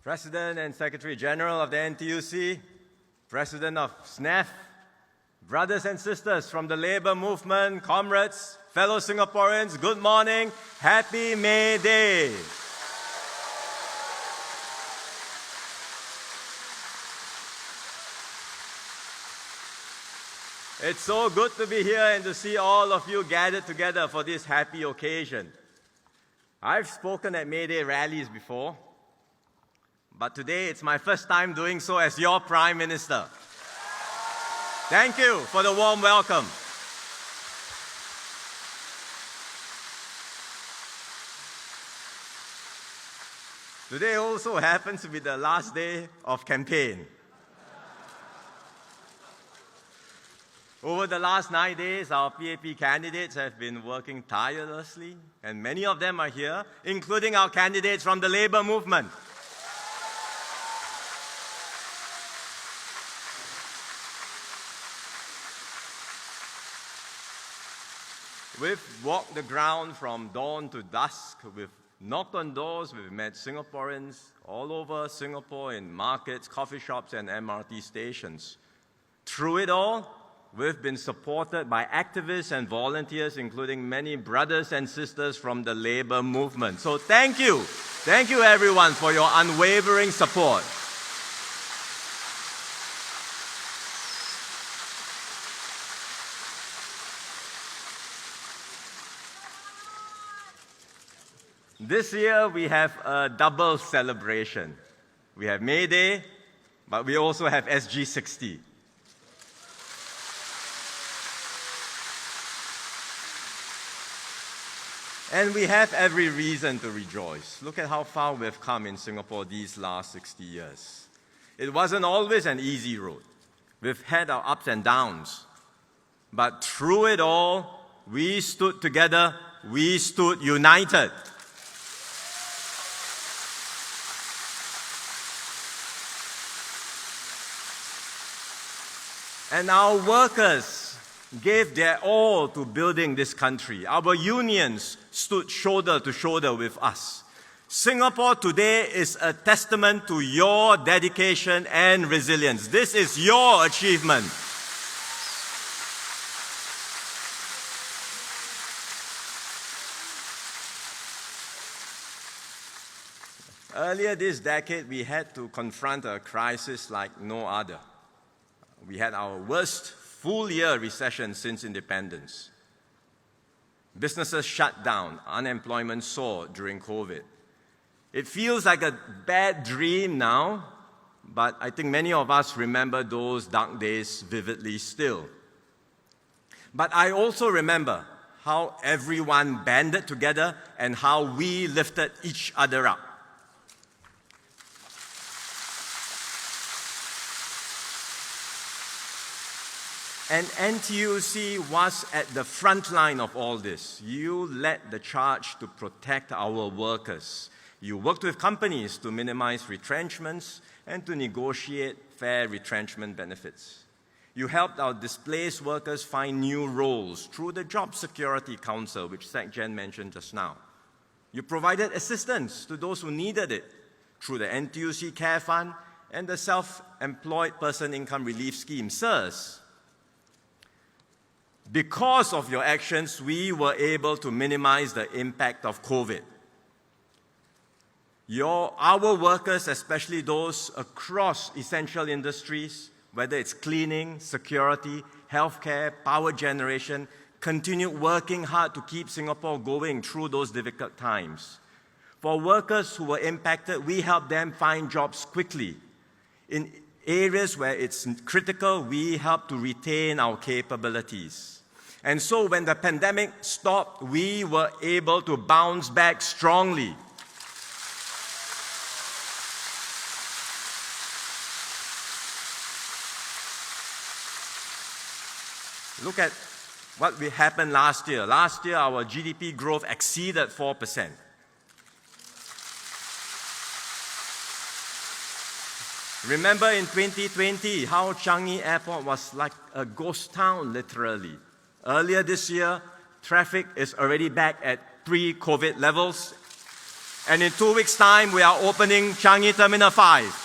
President and Secretary General of the NTUC, President of SNEF, brothers and sisters from the Labour Movement, comrades, fellow Singaporeans, good morning, happy May Day. It's so good to be here and to see all of you gathered together for this happy occasion. I've spoken at May Day rallies before, but today it's my first time doing so as your Prime Minister. Thank you for the warm welcome. Today also happens to be the last day of campaign. Over the last 9 days, our PAP candidates have been working tirelessly, and many of them are here, including our candidates from the Labour Movement. We've walked the ground from dawn to dusk. We've knocked on doors. We've met Singaporeans all over Singapore in markets, coffee shops, and MRT stations. Through it all, we've been supported by activists and volunteers, including many brothers and sisters from the Labour Movement. So thank you. Thank you, everyone, for your unwavering support. This year, we have a double celebration. We have May Day, but we also have SG60. And we have every reason to rejoice. Look at how far we've come in Singapore these last 60 years. It wasn't always an easy road. We've had our ups and downs. But through it all, we stood together, we stood united. And our workers gave their all to building this country. Our unions stood shoulder to shoulder with us. Singapore today is a testament to your dedication and resilience. This is your achievement. Earlier this decade, we had to confront a crisis like no other. We had our worst full-year recession since independence. Businesses shut down, unemployment soared during COVID. It feels like a bad dream now, but I think many of us remember those dark days vividly still. But I also remember how everyone banded together and how we lifted each other up. And NTUC was at the front line of all this. You led the charge to protect our workers. You worked with companies to minimize retrenchments and to negotiate fair retrenchment benefits. You helped our displaced workers find new roles through the Job Security Council, which Sec Gen mentioned just now. You provided assistance to those who needed it through the NTUC Care Fund and the Self-Employed Person Income Relief Scheme, SERS. Because of your actions, we were able to minimize the impact of COVID. Our workers, especially those across essential industries, whether it's cleaning, security, healthcare, power generation, continued working hard to keep Singapore going through those difficult times. For workers who were impacted, we helped them find jobs quickly. In areas where it's critical, we helped to retain our capabilities. And so when the pandemic stopped, we were able to bounce back strongly. Look at what happened last year. Last year, our GDP growth exceeded 4%. Remember in 2020 how Changi Airport was like a ghost town, literally. Earlier this year, traffic is already back at pre-COVID levels. And in 2 weeks' time, we are opening Changi Terminal 5.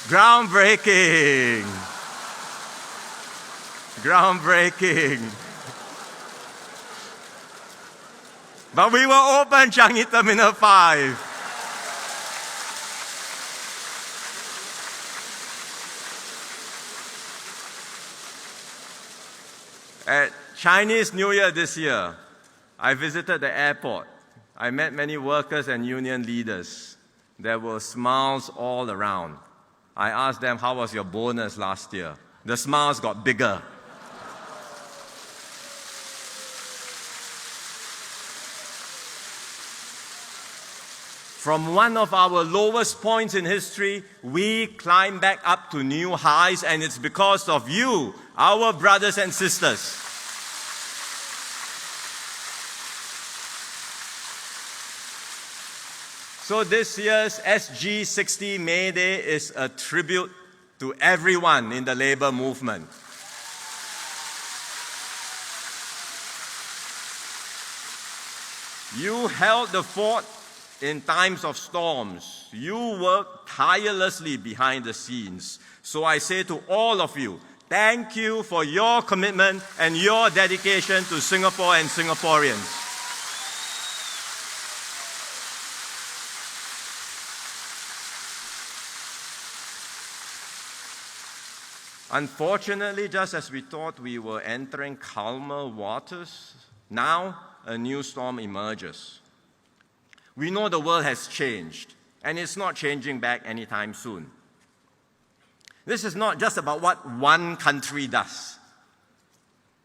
Groundbreaking. Groundbreaking. But we will open Changi Terminal 5. At Chinese New Year this year, I visited the airport. I met many workers and union leaders. There were smiles all around. I asked them, how was your bonus last year? The smiles got bigger. From one of our lowest points in history, we climbed back up to new highs, and it's because of you, our brothers and sisters. So this year's SG60 May Day is a tribute to everyone in the labor movement. You held the fort in times of storms. You worked tirelessly behind the scenes. So I say to all of you, thank you for your commitment and your dedication to Singapore and Singaporeans. Unfortunately, just as we thought we were entering calmer waters, now a new storm emerges. We know the world has changed, and it's not changing back anytime soon. This is not just about what one country does.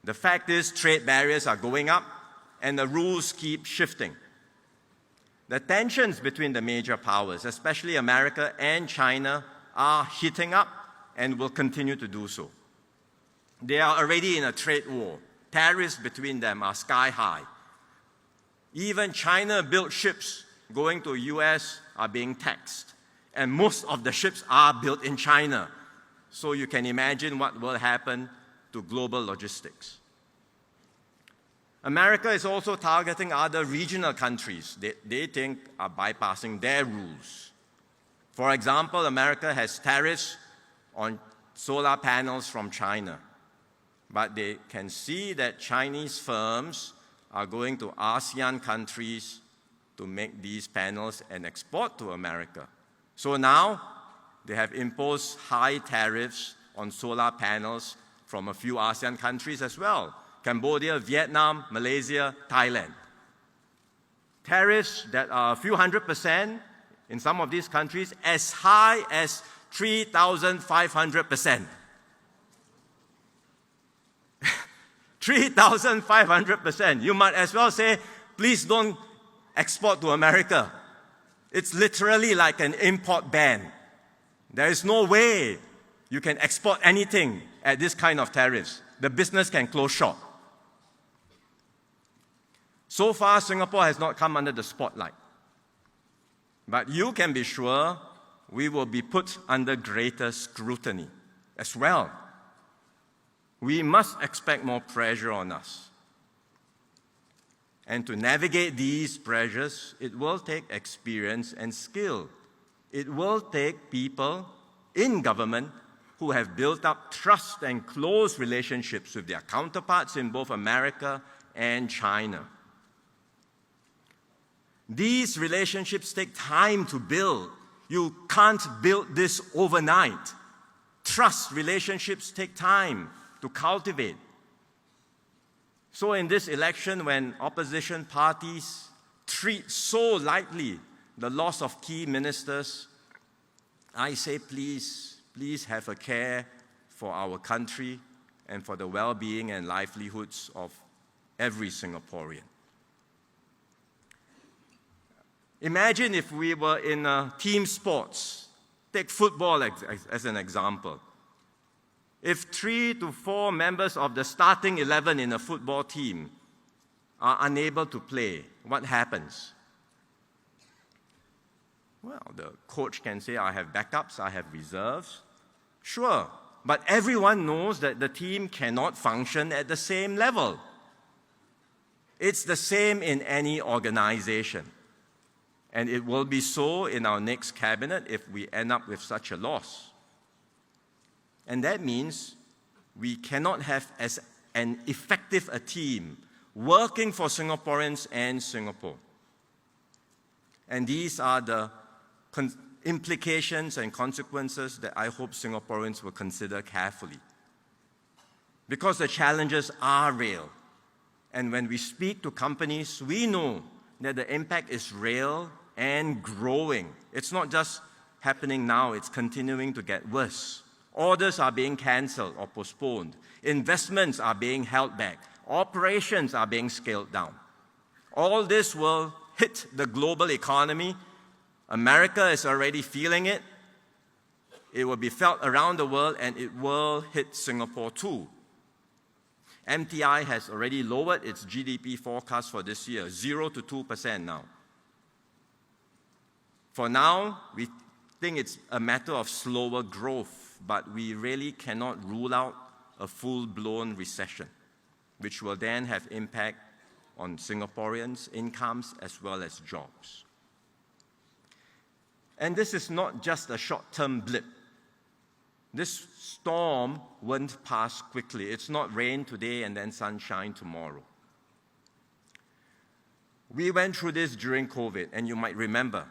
The fact is, trade barriers are going up, and the rules keep shifting. The tensions between the major powers, especially America and China, are heating up and will continue to do so. They are already in a trade war. Tariffs between them are sky high. Even China-built ships going to the US are being taxed. And most of the ships are built in China. So you can imagine what will happen to global logistics. America is also targeting other regional countries they think are bypassing their rules. For example, America has tariffs on solar panels from China. But they can see that Chinese firms are going to ASEAN countries to make these panels and export to America. So now they have imposed high tariffs on solar panels from a few ASEAN countries as well: Cambodia, Vietnam, Malaysia, Thailand. Tariffs that are a few 100% in some of these countries, as high as 3,500%. 3,500%. You might as well say, please don't export to America. It's literally like an import ban. There is no way you can export anything at this kind of tariffs. The business can close shop. So far, Singapore has not come under the spotlight. But you can be sure we will be put under greater scrutiny as well. We must expect more pressure on us. And to navigate these pressures, it will take experience and skill. It will take people in government who have built up trust and close relationships with their counterparts in both America and China. These relationships take time to build. You can't build this overnight. Trust relationships take time to cultivate. So in this election, when opposition parties treat so lightly the loss of key ministers, I say please have a care for our country and for the well-being and livelihoods of every Singaporean. Imagine if we were in team sports. Take football as an example. If 3 to 4 members of the starting 11 in a football team are unable to play, what happens? Well, the coach can say, I have backups, I have reserves. Sure, But everyone knows that the team cannot function at the same level. It's the same in any organization. And it will be so in our next cabinet if we end up with such a loss. And that means we cannot have as an effective a team working for Singaporeans and Singapore. And these are the implications and consequences that I hope Singaporeans will consider carefully. Because the challenges are real. And when we speak to companies, we know that the impact is real and growing. It's not just happening now, it's continuing to get worse. Orders are being cancelled or postponed. Investments are being held back. Operations are being scaled down. All this will hit the global economy. America is already feeling it. It will be felt around the world, and it will hit Singapore too. MTI has already lowered its GDP forecast for this year, 0 to 2% now. For now, we think it's a matter of slower growth, but we really cannot rule out a full-blown recession, which will then have impact on Singaporeans' incomes as well as jobs. And this is not just a short-term blip. This storm won't pass quickly. It's not rain today and then sunshine tomorrow. We went through this during COVID, and you might remember.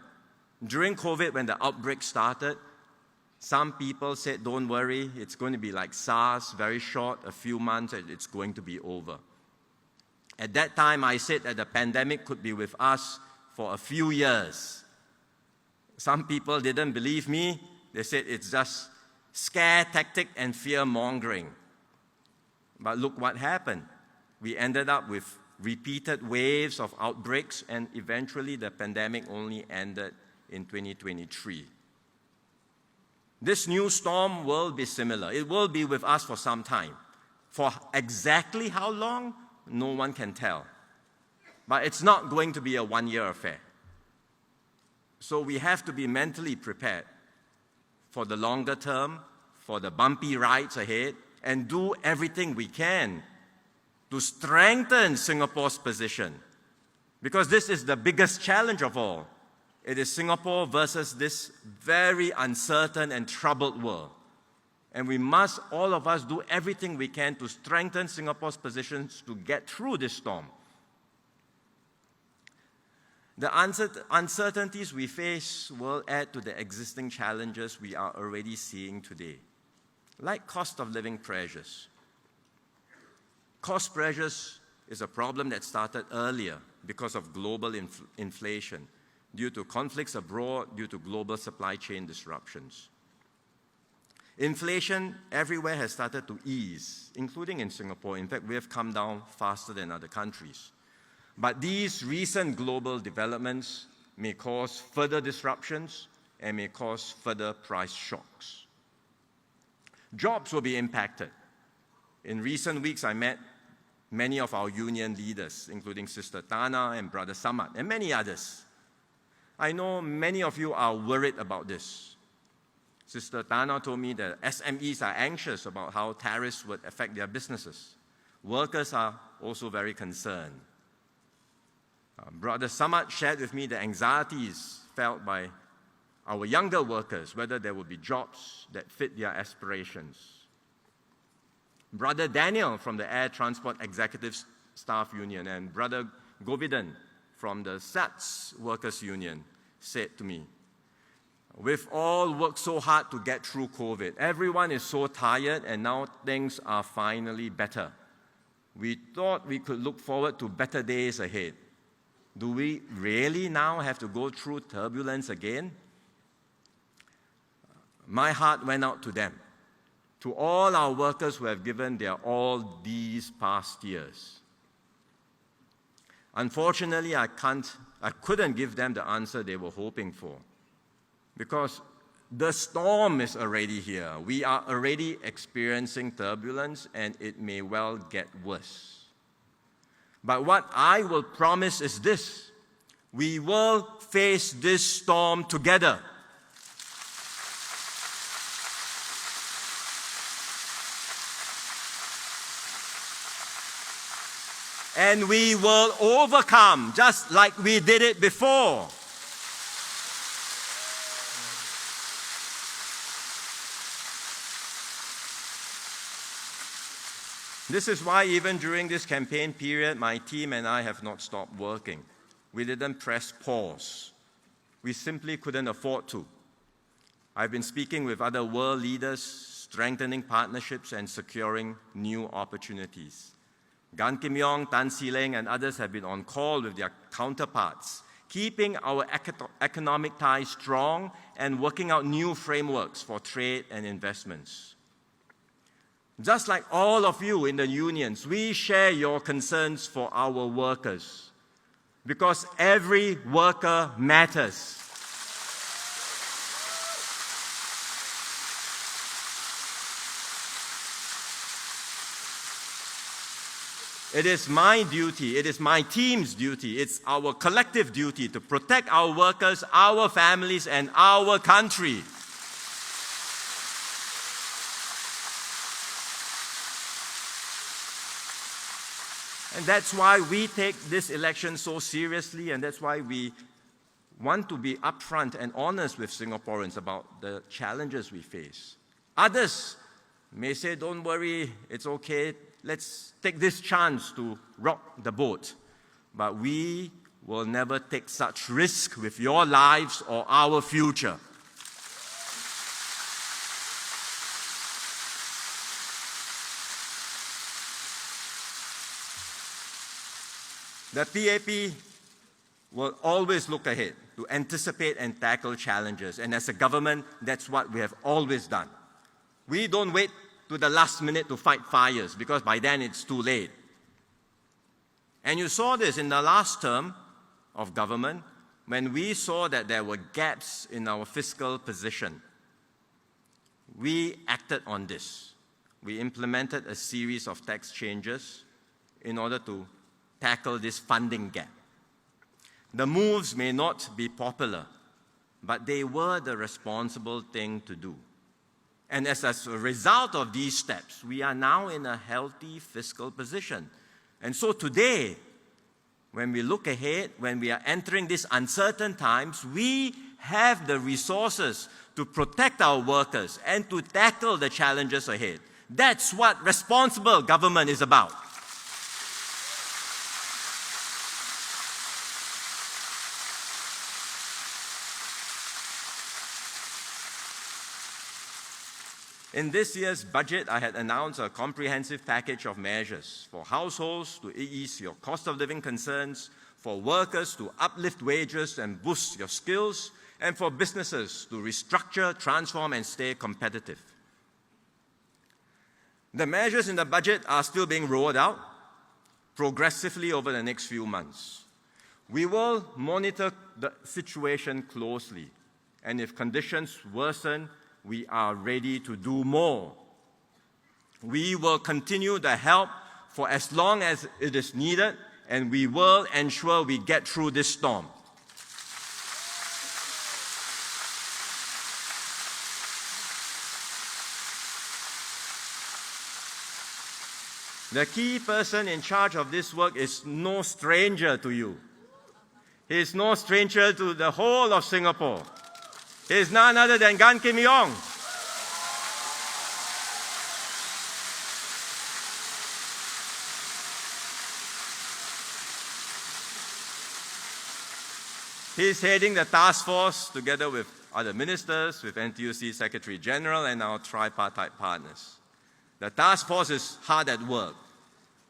During COVID, when the outbreak started, some people said, don't worry, it's going to be like SARS, very short, a few months, and it's going to be over. At that time, I said that the pandemic could be with us for a few years. Some people didn't believe me. They said it's just scare tactic and fear-mongering. But look what happened. We ended up with repeated waves of outbreaks, and eventually the pandemic only ended in 2023. This new storm will be similar. It will be with us for some time. For exactly how long, no one can tell. But it's not going to be a one-year affair. So we have to be mentally prepared for the longer term, for the bumpy rides ahead, and do everything we can to strengthen Singapore's position. Because this is the biggest challenge of all. It is Singapore versus this very uncertain and troubled world. And we must, all of us, do everything we can to strengthen Singapore's positions to get through this storm. The uncertainties we face will add to the existing challenges we are already seeing today, like cost of living pressures. Cost pressures is a problem that started earlier because of global inflation, due to conflicts abroad, due to global supply chain disruptions. Inflation everywhere has started to ease, including in Singapore. In fact, we have come down faster than other countries. But these recent global developments may cause further disruptions and may cause further price shocks. Jobs will be impacted. In recent weeks, I met many of our union leaders, including Sister Tana and Brother Samad, and many others. I know many of you are worried about this. Sister Tana told me that SMEs are anxious about how tariffs would affect their businesses. Workers are also very concerned. Brother Samad shared with me the anxieties felt by our younger workers, whether there will be jobs that fit their aspirations. Brother Daniel from the Air Transport Executive Staff Union and Brother Govidan from the SATS Workers Union said to me, "We've all worked so hard to get through COVID. Everyone is so tired, and now things are finally better. We thought we could look forward to better days ahead. Do we really now have to go through turbulence again?" My heart went out to them, to all our workers who have given their all these past years. Unfortunately, I couldn't give them the answer they were hoping for, because the storm is already here. We are already experiencing turbulence, and it may well get worse. But what I will promise is this: we will face this storm together. And we will overcome, just like we did it before. This is why even during this campaign period, my team and I have not stopped working. We didn't press pause. We simply couldn't afford to. I've been speaking with other world leaders, strengthening partnerships and securing new opportunities. Gan Kim Yong, Tan Si Leng, and others have been on call with their counterparts, keeping our economic ties strong and working out new frameworks for trade and investments. Just like all of you in the unions, we share your concerns for our workers, because every worker matters. It is my duty, it is my team's duty, it's our collective duty to protect our workers, our families, and our country. And that's why we take this election so seriously, and that's why we want to be upfront and honest with Singaporeans about the challenges we face. Others may say, don't worry, it's okay, let's take this chance to rock the boat. But we will never take such risk with your lives or our future. The PAP will always look ahead to anticipate and tackle challenges. And as a government, that's what we have always done. We don't wait to the last minute to fight fires, because by then it's too late. And you saw this in the last term of government, when we saw that there were gaps in our fiscal position. We acted on this. We implemented a series of tax changes in order to tackle this funding gap. The moves may not be popular, but they were the responsible thing to do. And as a result of these steps, we are now in a healthy fiscal position. And so today, when we look ahead, when we are entering these uncertain times, we have the resources to protect our workers and to tackle the challenges ahead. That's what responsible government is about. In this year's budget, I had announced a comprehensive package of measures for households to ease your cost of living concerns, for workers to uplift wages and boost your skills, and for businesses to restructure, transform, and stay competitive. The measures in the budget are still being rolled out progressively over the next few months. We will monitor the situation closely, and if conditions worsen, we are ready to do more. We will continue the help for as long as it is needed, and we will ensure we get through this storm. The key person in charge of this work is no stranger to you. He is no stranger to the whole of Singapore. He is none other than Gan Kim Yong. He is heading the task force together with other ministers, with NTUC Secretary General and our tripartite partners. The task force is hard at work.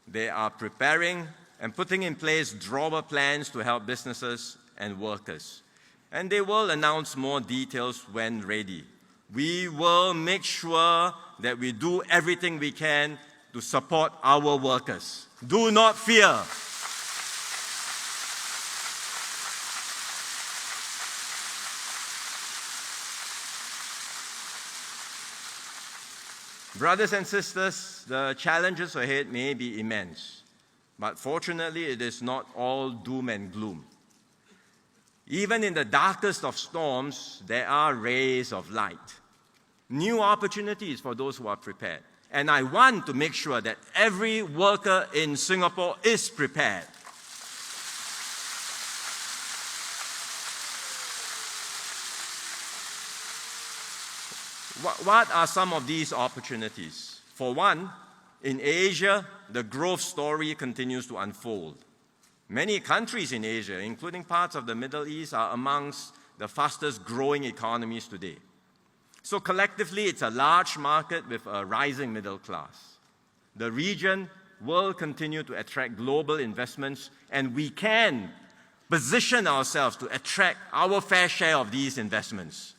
They are preparing and putting in place drawer plans to help businesses and workers. And they will announce more details when ready. We will make sure that we do everything we can to support our workers. Do not fear. Brothers and sisters, the challenges ahead may be immense, but fortunately it is not all doom and gloom. Even in the darkest of storms, there are rays of light, new opportunities for those who are prepared. And I want to make sure that every worker in Singapore is prepared. What are some of these opportunities? For one, in Asia, the growth story continues to unfold. Many countries in Asia, including parts of the Middle East, are amongst the fastest growing economies today. So collectively, it's a large market with a rising middle class. The region will continue to attract global investments, and we can position ourselves to attract our fair share of these investments.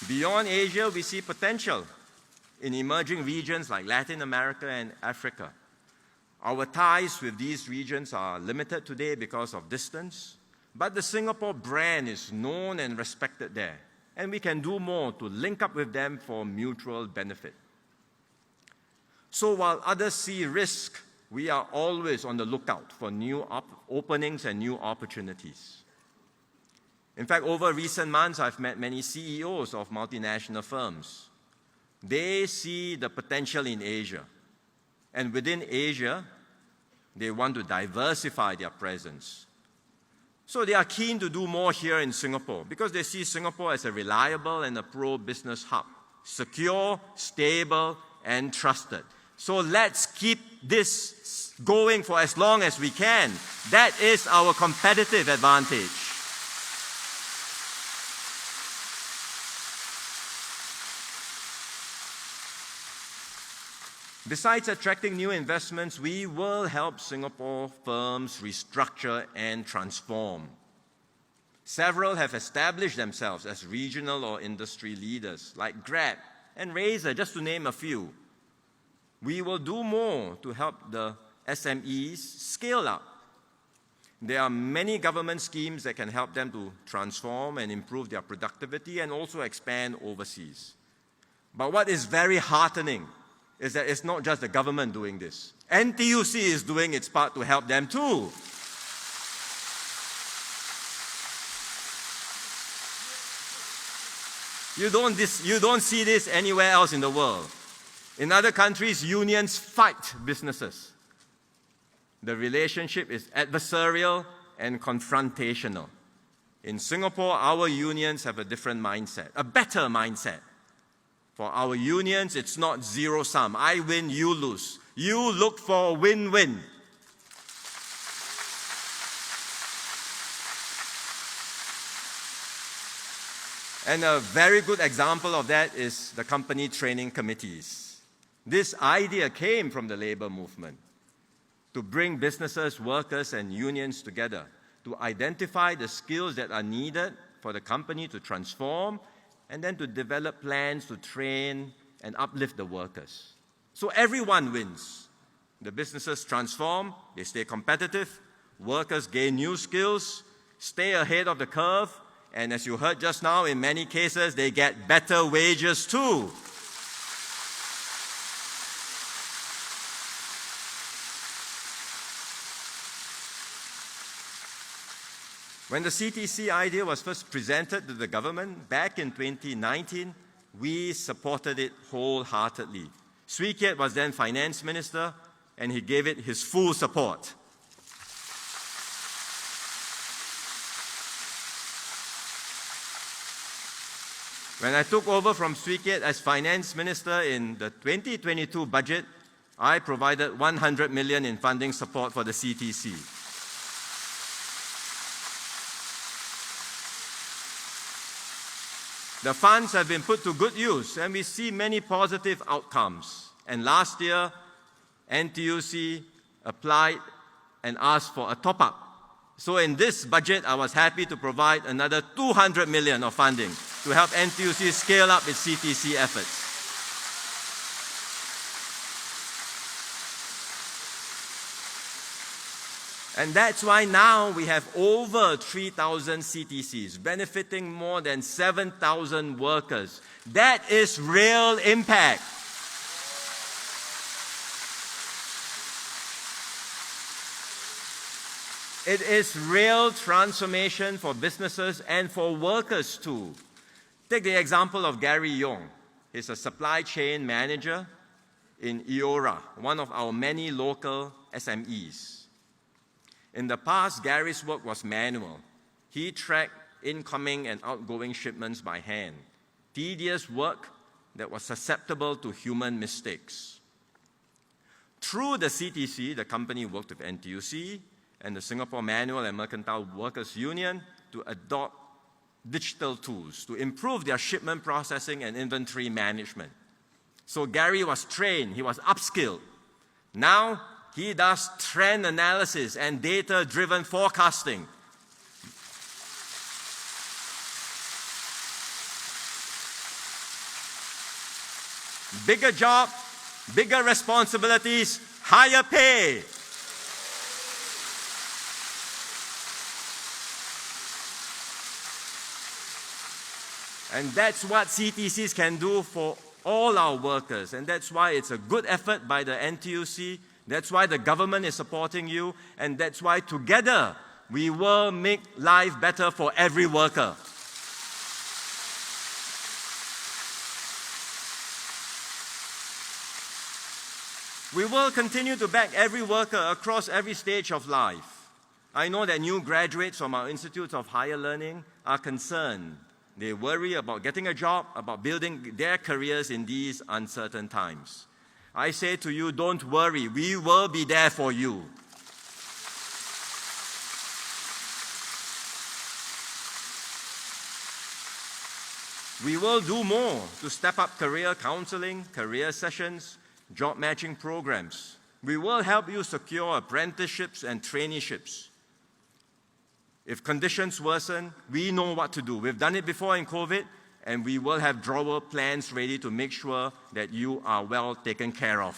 Beyond Asia, we see potential in emerging regions like Latin America and Africa. Our ties with these regions are limited today because of distance, but the Singapore brand is known and respected there, and we can do more to link up with them for mutual benefit. So while others see risk, we are always on the lookout for new openings and new opportunities. In fact, over recent months, I've met many CEOs of multinational firms. They see the potential in Asia. And within Asia, they want to diversify their presence. So they are keen to do more here in Singapore because they see Singapore as a reliable and a pro-business hub, secure, stable, and trusted. So let's keep this going for as long as we can. That is our competitive advantage. Besides attracting new investments, we will help Singapore firms restructure and transform. Several have established themselves as regional or industry leaders, like Grab and Razer, just to name a few. We will do more to help the SMEs scale up. There are many government schemes that can help them to transform and improve their productivity and also expand overseas. But what is very heartening is that it's not just the government doing this. NTUC is doing its part to help them too. You don't see this anywhere else in the world. In other countries, unions fight businesses. The relationship is adversarial and confrontational. In Singapore, our unions have a different mindset, a better mindset. For our unions, it's not zero-sum. I win, you lose. You look for a win-win. And a very good example of that is the company training committees. This idea came from the labor movement to bring businesses, workers, and unions together to identify the skills that are needed for the company to transform and then to develop plans to train and uplift the workers. So everyone wins. The businesses transform, they stay competitive, workers gain new skills, stay ahead of the curve, and as you heard just now, in many cases, they get better wages too. When the CTC idea was first presented to the government back in 2019, we supported it wholeheartedly. Swee Keat was then finance minister, and he gave it his full support. When I took over from Swee Keat as finance minister in the 2022 budget, I provided 100 million in funding support for the CTC. The funds have been put to good use, and we see many positive outcomes. And last year, NTUC applied and asked for a top-up. So in this budget, I was happy to provide another 200 million of funding to help NTUC scale up its CTC efforts. And that's why now we have over 3,000 CTCs, benefiting more than 7,000 workers. That is real impact. It is real transformation for businesses and for workers too. Take the example of Gary Wong. He's a supply chain manager in Eora, one of our many local SMEs. In the past, Gary's work was manual. He tracked incoming and outgoing shipments by hand. Tedious work that was susceptible to human mistakes. Through the CTC, the company worked with NTUC and the Singapore Manual and Mercantile Workers Union to adopt digital tools to improve their shipment processing and inventory management. So Gary was trained, he was upskilled. Now he does trend analysis and data-driven forecasting. Bigger job, bigger responsibilities, higher pay. And that's what CTCs can do for all our workers. And that's why it's a good effort by the NTUC. That's why the government is supporting you. And that's why together we will make life better for every worker. We will continue to back every worker across every stage of life. I know that new graduates from our institutes of higher learning are concerned. They worry about getting a job, about building their careers in these uncertain times. I say to you, don't worry, we will be there for you. We will do more to step up career counseling, career sessions, job matching programs. We will help you secure apprenticeships and traineeships. If conditions worsen, we know what to do. We've done it before in COVID, and we will have drawer plans ready to make sure that you are well taken care of.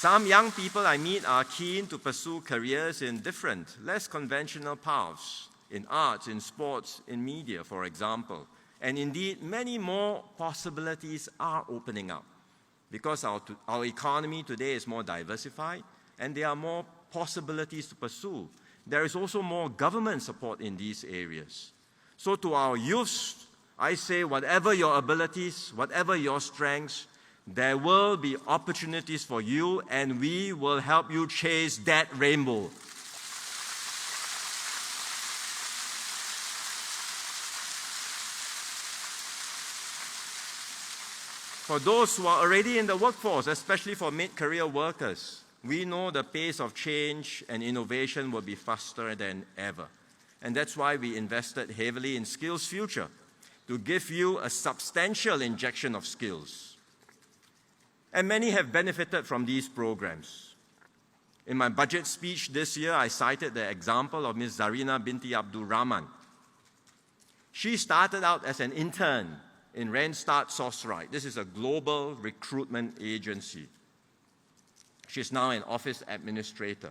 Some young people I meet are keen to pursue careers in different, less conventional paths, in arts, in sports, in media, for example. And indeed, many more possibilities are opening up because our economy today is more diversified and there are more possibilities to pursue. There is also more government support in these areas. So to our youths, I say whatever your abilities, whatever your strengths, there will be opportunities for you and we will help you chase that rainbow. For those who are already in the workforce, especially for mid-career workers, we know the pace of change and innovation will be faster than ever. And that's why we invested heavily in Skills Future, to give you a substantial injection of skills. And many have benefited from these programs. In my budget speech this year, I cited the example of Ms. Zarina binti Abdul Rahman. She started out as an intern in Randstad Sourceright. This is a global recruitment agency. She's now an office administrator.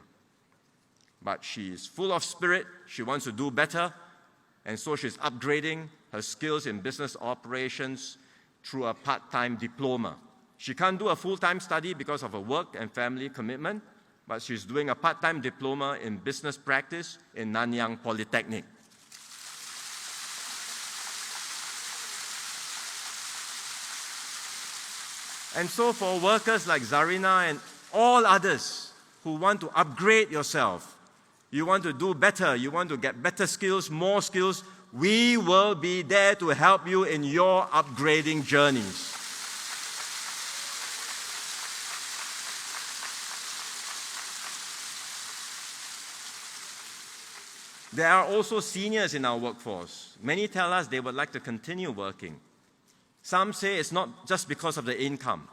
But she is full of spirit, she wants to do better, and so she's upgrading her skills in business operations through a part-time diploma. She can't do a full-time study because of her work and family commitment, but she's doing a part-time diploma in business practice in Nanyang Polytechnic. And so for workers like Zarina and all others who want to upgrade yourself, you want to do better, you want to get better skills, more skills, we will be there to help you in your upgrading journeys. There are also seniors in our workforce. Many tell us they would like to continue working. Some say it's not just because of the income,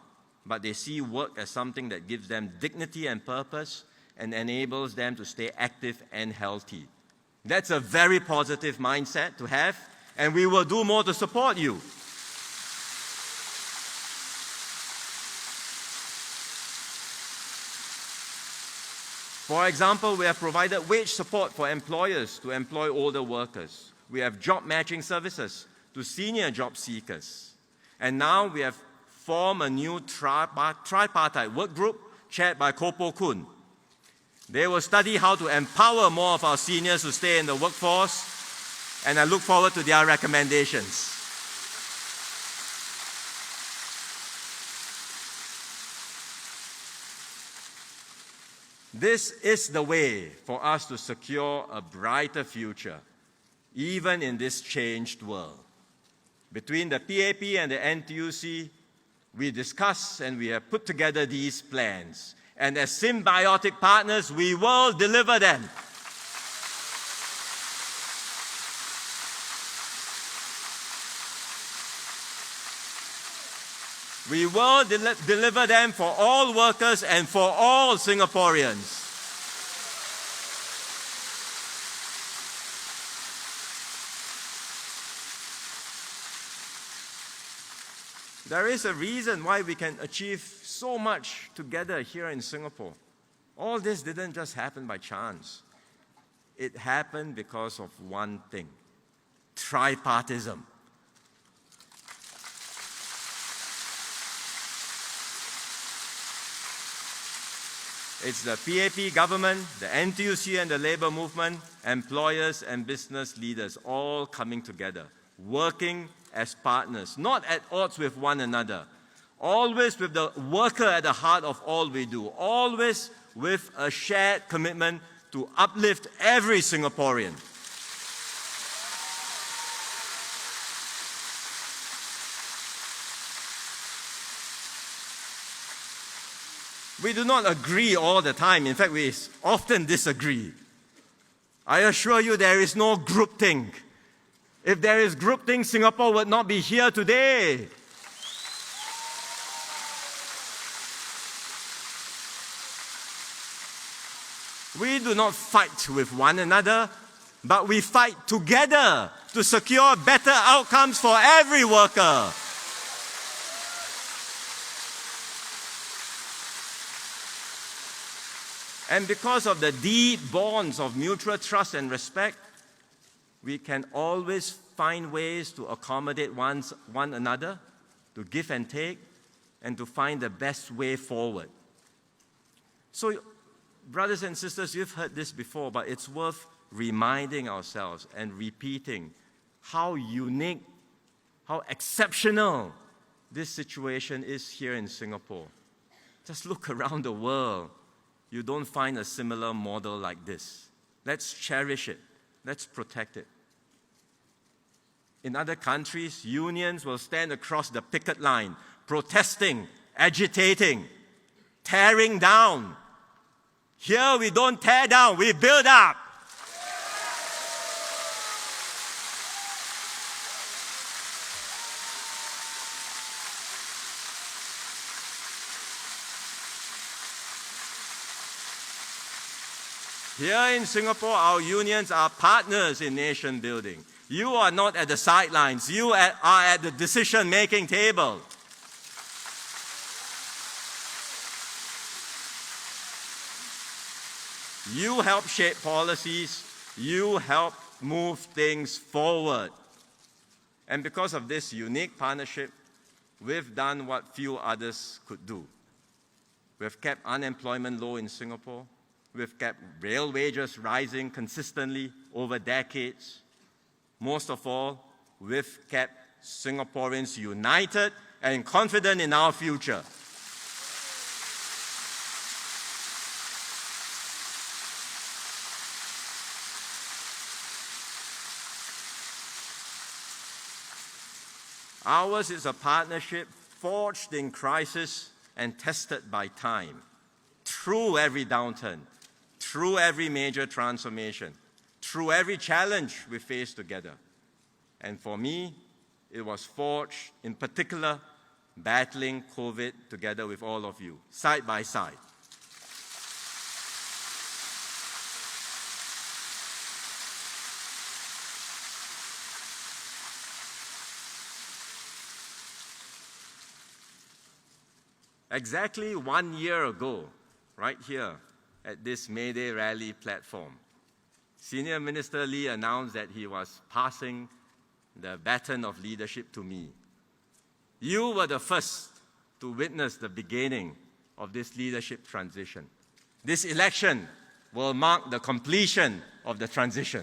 but they see work as something that gives them dignity and purpose and enables them to stay active and healthy. That's a very positive mindset to have, and we will do more to support you. For example, we have provided wage support for employers to employ older workers. We have job matching services to senior job seekers. And now we have form a new tripartite work group chaired by Kopo Kun. They will study how to empower more of our seniors to stay in the workforce, and I look forward to their recommendations. This is the way for us to secure a brighter future, even in this changed world. Between the PAP and the NTUC, we discuss and we have put together these plans. And as symbiotic partners, we will deliver them. We will deliver them for all workers and for all Singaporeans. There is a reason why we can achieve so much together here in Singapore. All this didn't just happen by chance. It happened because of one thing: tripartism. It's the PAP government, the NTUC and the labour movement, employers and business leaders all coming together, working as partners, not at odds with one another, always with the worker at the heart of all we do, always with a shared commitment to uplift every Singaporean. We do not agree all the time. In fact, we often disagree. I assure you there is no groupthink. If there is groupthink, Singapore would not be here today. We do not fight with one another, but we fight together to secure better outcomes for every worker. And because of the deep bonds of mutual trust and respect, we can always find ways to accommodate one another, to give and take, and to find the best way forward. So, brothers and sisters, you've heard this before, but it's worth reminding ourselves and repeating how unique, how exceptional this situation is here in Singapore. Just look around the world. You don't find a similar model like this. Let's cherish it. Let's protect it. In other countries, unions will stand across the picket line, protesting, agitating, tearing down. Here we don't tear down, we build up. Here in Singapore, our unions are partners in nation building. You are not at the sidelines. You are at the decision-making table. You help shape policies. You help move things forward. And because of this unique partnership, we've done what few others could do. We've kept unemployment low in Singapore. We've kept real wages rising consistently over decades. Most of all, we've kept Singaporeans united and confident in our future. Ours is a partnership forged in crisis and tested by time, through every downturn, through every major transformation, through every challenge we face together. And for me, it was forged, in particular, battling COVID together with all of you, side by side. Exactly 1 year ago, right here at this May Day rally platform, Senior Minister Lee announced that he was passing the baton of leadership to me. You were the first to witness the beginning of this leadership transition. This election will mark the completion of the transition.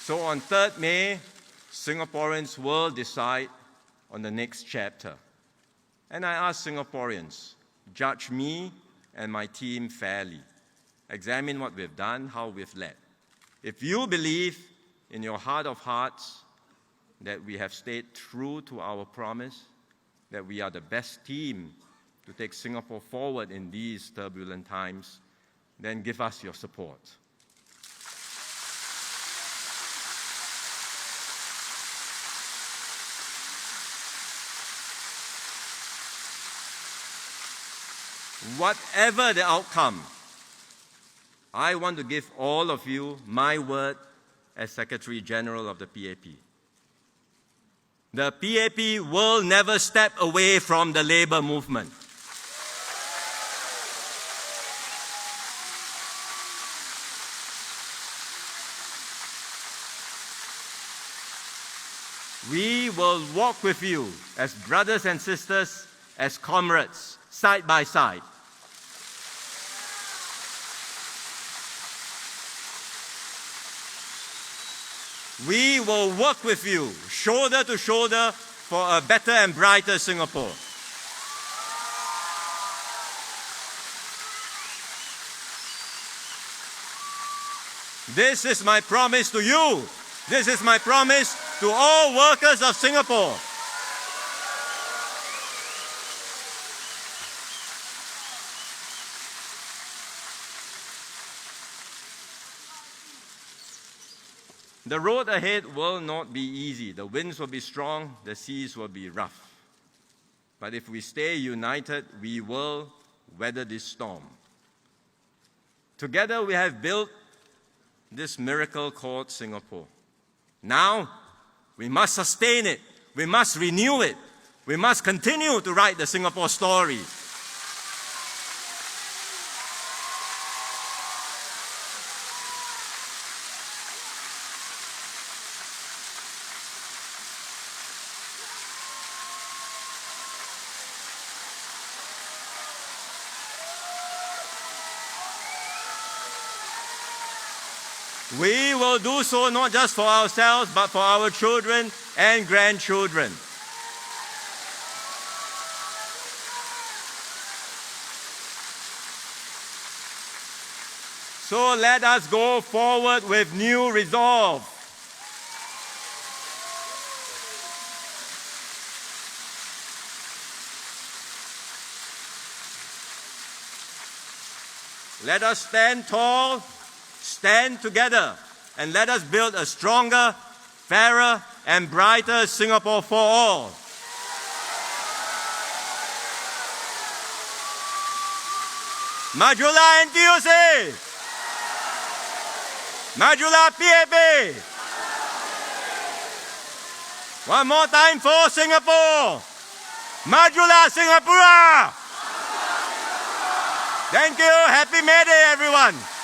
So on 3rd May, Singaporeans will decide on the next chapter. And I ask Singaporeans, judge me and my team fairly. Examine what we've done, how we've led. If you believe in your heart of hearts that we have stayed true to our promise, that we are the best team to take Singapore forward in these turbulent times, then give us your support. Whatever the outcome, I want to give all of you my word as Secretary General of the PAP. The PAP will never step away from the labour movement. We will walk with you as brothers and sisters, as comrades, side by side. We will work with you, shoulder to shoulder, for a better and brighter Singapore. This is my promise to you. This is my promise to all workers of Singapore. The road ahead will not be easy. The winds will be strong, the seas will be rough. But if we stay united, we will weather this storm. Together we have built this miracle called Singapore. Now, we must sustain it. We must renew it. We must continue to write the Singapore story. We will do so not just for ourselves, but for our children and grandchildren. So let us go forward with new resolve. Let us stand tall, stand together, and let us build a stronger, fairer, and brighter Singapore for all. Majulah NTUC! Majulah PAP! One more time for Singapore! Majulah Singapura! Thank you. Happy May Day, everyone.